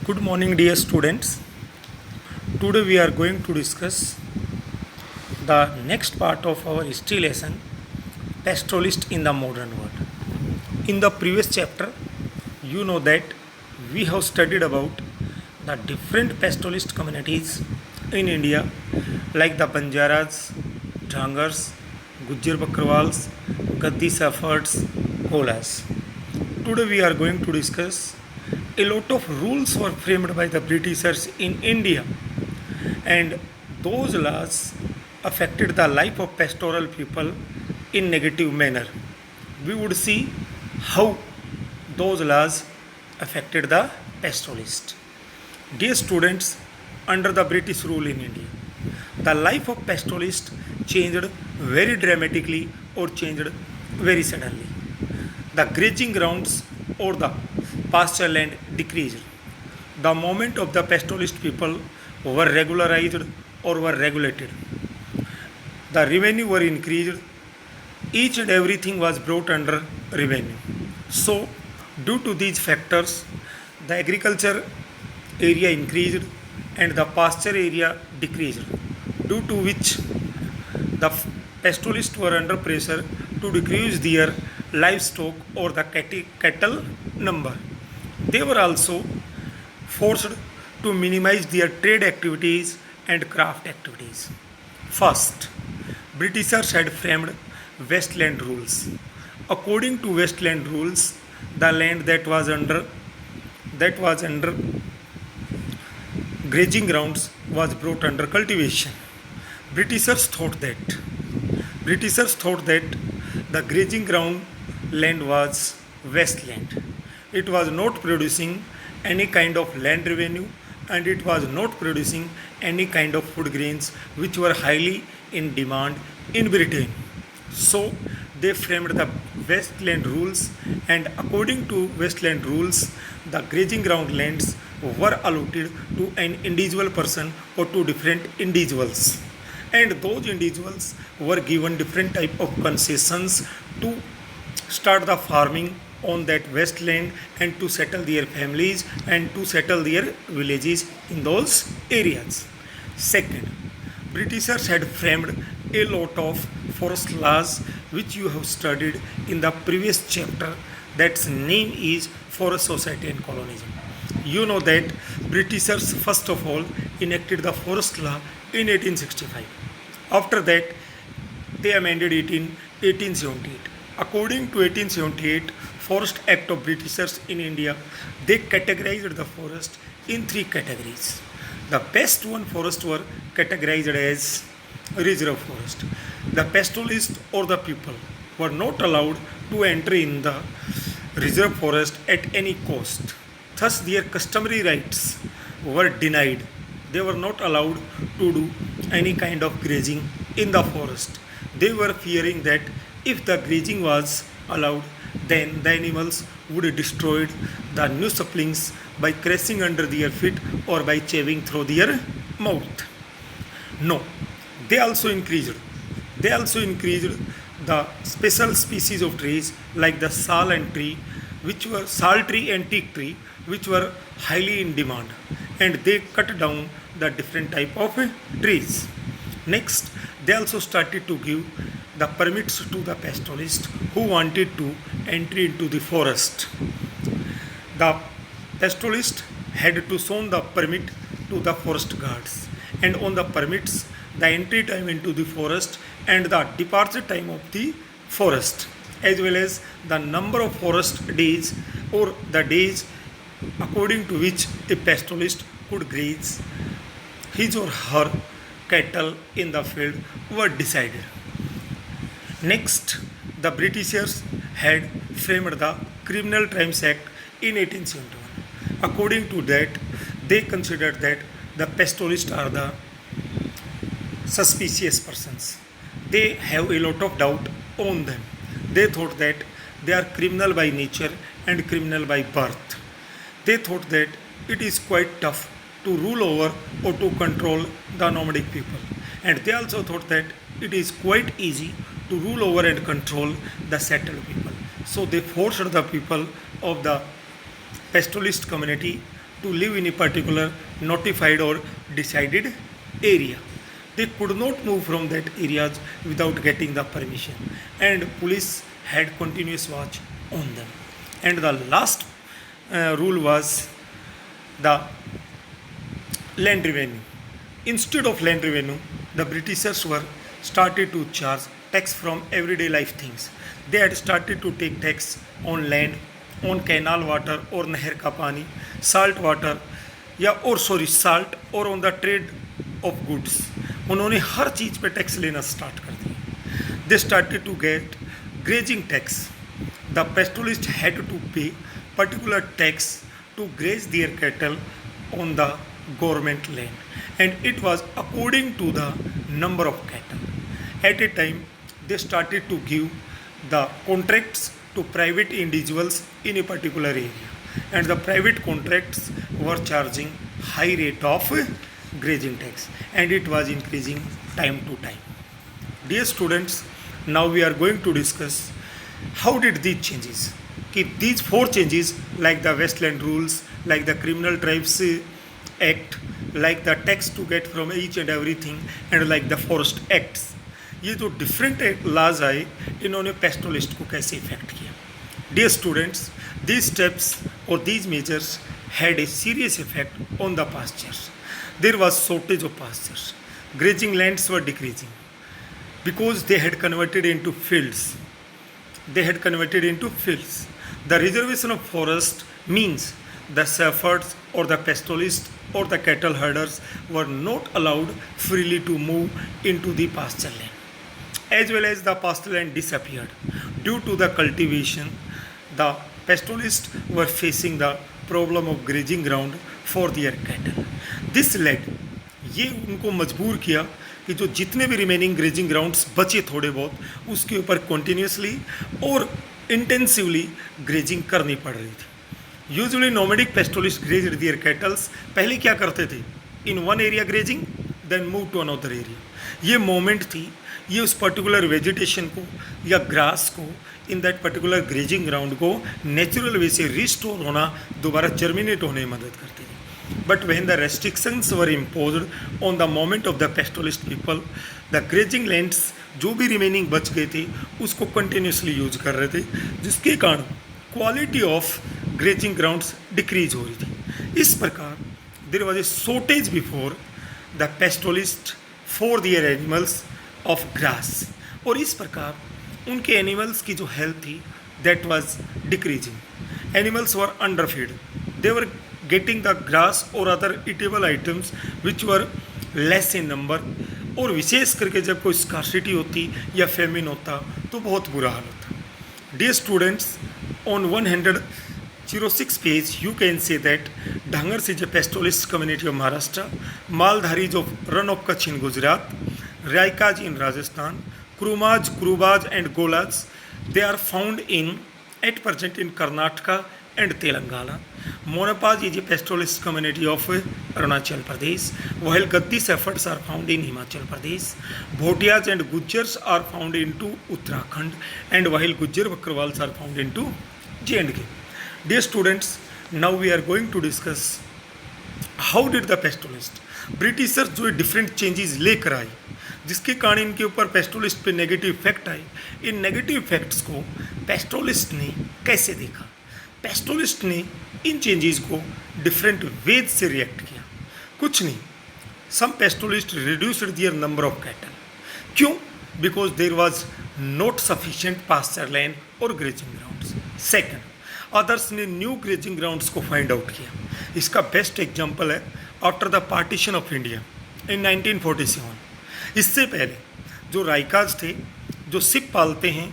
Good morning, dear students. Today we are going to discuss the next part of our history lesson, pastoralist in the modern world. In the previous chapter, you know that we have studied about the different pastoralist communities in India, like the Banjaras, Dhangars, Gujjar Bakrwals, Gaddi Safars, Kolas. Today we are going to discuss a lot of rules were framed by the Britishers in India, and those laws affected the life of pastoral people in negative manner. We would see how those laws affected the pastoralist. Dear students, under the British rule in India, the life of pastoralist changed very dramatically or changed very suddenly. The grazing grounds or the pasture land decreased. The movement of the pastoralist people were regularized or were regulated. The revenue were increased. Each and everything was brought under revenue. So, due to these factors, the agriculture area increased and the pasture area decreased, due to which the pastoralists were under pressure to decrease their livestock or the cattle number. They were also forced to minimize their trade activities and craft activities. First, Britishers had framed Westland rules. According to Westland rules, the land that was under grazing grounds was brought under cultivation. Britishers thought that Britishers thought that the grazing ground land was wasteland. It was not producing any kind of land revenue and it was not producing any kind of food grains which were highly in demand in Britain. So they framed the wasteland rules, and according to wasteland rules, the grazing ground lands were allotted to an individual person or to different individuals, and those individuals were given different type of concessions to start the farming on that wasteland and to settle their families and to settle their villages in those areas. Second, Britishers had framed a lot of forest laws which you have studied in the previous chapter, that's name is Forest Society and Colonialism. You know that Britishers first of all enacted the forest law in 1865. After that, they amended it in 1878. According to 1878 Forest Act of Britishers in India, they categorized the forest in three categories. The best one forest were categorized as reserve forest. The pastoralists or the people were not allowed to enter in the reserve forest at any cost. Thus, their customary rights were denied. They were not allowed to do any kind of grazing in the forest. They were fearing that if the grazing was allowed, then the animals would destroy the new saplings by crashing under their feet or by chewing through their mouth. No, they also increased. They also increased the special species of trees like the sal and tree, which were sal tree and teak tree, which were highly in demand, and they cut down the different type of trees. Next, they also started to give the permits to the pastoralists who wanted to enter into the forest. The pastoralist had to show the permit to the forest guards, and on the permits, the entry time into the forest and the departure time of the forest, as well as the number of forest days or the days according to which a pastoralist could graze his or her cattle in the field were decided. Next, the Britishers had framed the Criminal Times Act in 1871. According to that, they considered that the pastoralists are the suspicious persons. They have a lot of doubt on them. They thought that they are criminal by nature and criminal by birth. They thought that it is quite tough to rule over or to control the nomadic people. And they also thought that it is quite easy to rule over and control the settled people. So they forced the people of the pastoralist community to live in a particular notified or decided area. They could not move from that areas without getting the permission, and police had continuous watch on them. And the last rule was the land revenue. Instead of land revenue, the Britishers were started to charge tax from everyday life things. They had started to take tax on land, on canal water or नहर का पानी, salt water या और sorry salt और on the trade of goods. उन्होंने हर चीज़ पे tax लेना start कर दिया. They started to get grazing tax. The pastoralists had to pay particular tax to graze their cattle on the government land, and it was according to the number of cattle. At a time, they started to give the contracts to private individuals in a particular area, and the private contracts were charging high rate of grazing tax, and it was increasing time to time. Dear students, now we are going to discuss how did these changes, these four changes like the Westland rules, like the Criminal Tribes Act, like the tax to get from each and everything, and like the Forest Acts, ये जो different laws आए इन्होंने पेस्टोलिस्ट को कैसे effect किया. Dear students, these steps और these measures had a serious effect on the pastures. There was shortage of pastures. Grazing lands were decreasing because they had converted into fields. The reservation of forest means the shepherds or the pastoralists or the cattle herders were not allowed freely to move into the pasture land. As well as the pasture land disappeared. Due to the cultivation, the pastoralists were facing the problem of grazing ground for their cattle. This led, ये उनको मजबूर किया कि जो जितने भी remaining grazing grounds बचे थोड़े बहुत उसके ऊपर कंटिन्यूसली और इंटेंसिवली ग्रेजिंग करनी पड़ रही थी. Usually nomadic pastoralists grazed their cattles. पहले क्या करते थे? In one area grazing then move to another area. ये मोमेंट थी, ये उस पर्टिकुलर वेजिटेशन को या ग्रास को in that particular grazing ground को नेचुरल वे से रिस्टोर होना, दोबारा जर्मिनेट होने में मदद करती थी. But when the restrictions were imposed on the moment of the pastoralist people, the grazing lands जो भी रिमेनिंग बच गए थे उसको कंटिन्यूसली यूज कर रहे थे, जिसके कारण quality of grazing grounds decrease हो रही थी. इस प्रकार there was a shortage before the pastoralist for their animals of grass. और इस प्रकार उनके एनिमल्स की जो हेल्थ थी that was decreasing. Animals were underfed. They were getting the grass or other eatable items which were less in number. और विशेष करके जब कोई स्कार्सिटी होती या फेमिन होता तो बहुत बुरा हाल होता. Dear students, on 106 page you can say that Dhangars is a pastoralist community of Maharashtra, Maldharis of Run of Kutch in Gujarat, Raikas in Rajasthan, Kurumaj, Kurubaj and Golas, they are found in at present in Karnataka and Telangana. Monapaj is a pastoralist community of Arunachal Pradesh, while Gaddi shepherds are found in Himachal Pradesh. Bhotiyas and Gujjars are found into Uttarakhand, and while Gujjar Bakrwals are found into J&K. Dear students, now we are going to discuss how did the pastoralist Britishers जो different changes लेकर आए जिसके कारण इनके ऊपर पेस्टोलिस्ट पे negative effect आए. इन negative effects को पेस्टोलिस्ट ने कैसे देखा? पेस्टोलिस्ट ने इन चेंजेस को डिफरेंट वेज से रिएक्ट किया. कुछ नहीं, some pastoralist reduced their number of cattle. क्यों? Because there was not sufficient pasture land और ग्रेजिंग ग्राउंड्स. सेकंड, अदर्स ने न्यू ग्रेजिंग ग्राउंड्स को फाइंड आउट किया. इसका बेस्ट एग्जांपल है after the partition of India in 1947. इससे पहले जो राइकाज थे जो सिप पालते हैं,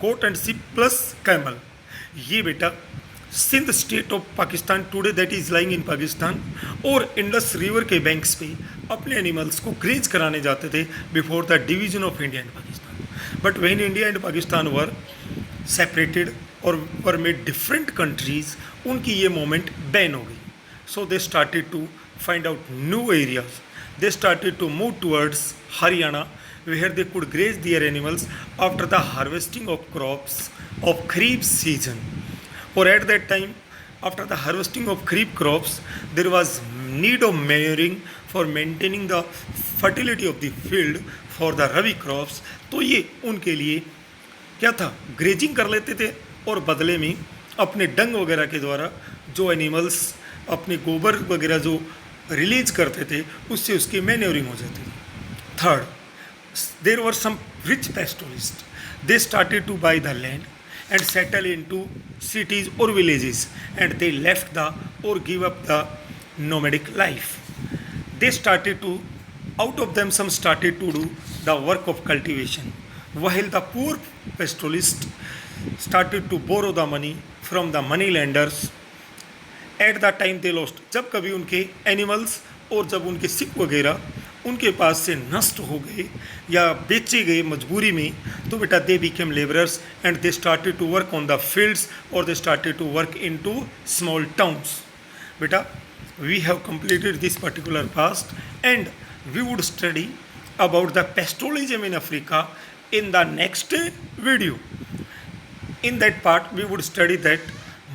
goat and sheep plus camel, ये बेटा Sindh state of Pakistan today that is lying in Pakistan और इंडस रिवर के बैंक्स पे अपने एनिमल्स को ग्रेज कराने जाते थे before the division of India and Pakistan. But when India and Pakistan were separated और वर मेड डिफरेंट कंट्रीज, उनकी ये मोमेंट बैन हो गई. So they started to find out new areas. They started to move towards Haryana where they could graze their animals after the harvesting of crops of Kharif season. Or at that time, after the harvesting of kharif crops, there was need of manuring for maintaining the fertility of the field for the rabi crops. तो ये उनके लिए क्या था, grazing कर लेते थे और बदले में अपने डंग वगैरह के द्वारा जो एनिमल्स अपने गोबर वगैरह जो रिलीज करते थे उससे उसकी मैन्योरिंग हो जाती थी. Third, there were some rich pastoralists. They started to buy the land and settle into cities or villages, and they left the or give up the nomadic life. They started to, out of them some started to do the work of cultivation, while the poor pastoralists started to borrow the money from the money lenders. At the time they lost, जब कभी उनके animals और जब उनके SIP वगैरह उनके पास से नष्ट हो गए या बेचे गए मजबूरी में, तो बेटा they became labourers and they started to work on the fields और they started to work into small towns. बेटा we have completed this particular part and we would study about the pastoralism in Africa in the next video. In that part we would study that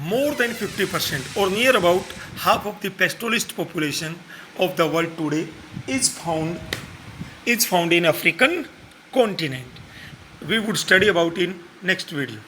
more than 50% or near about half of the pastoralist population of the world today is found in African continent. We would study about in next video.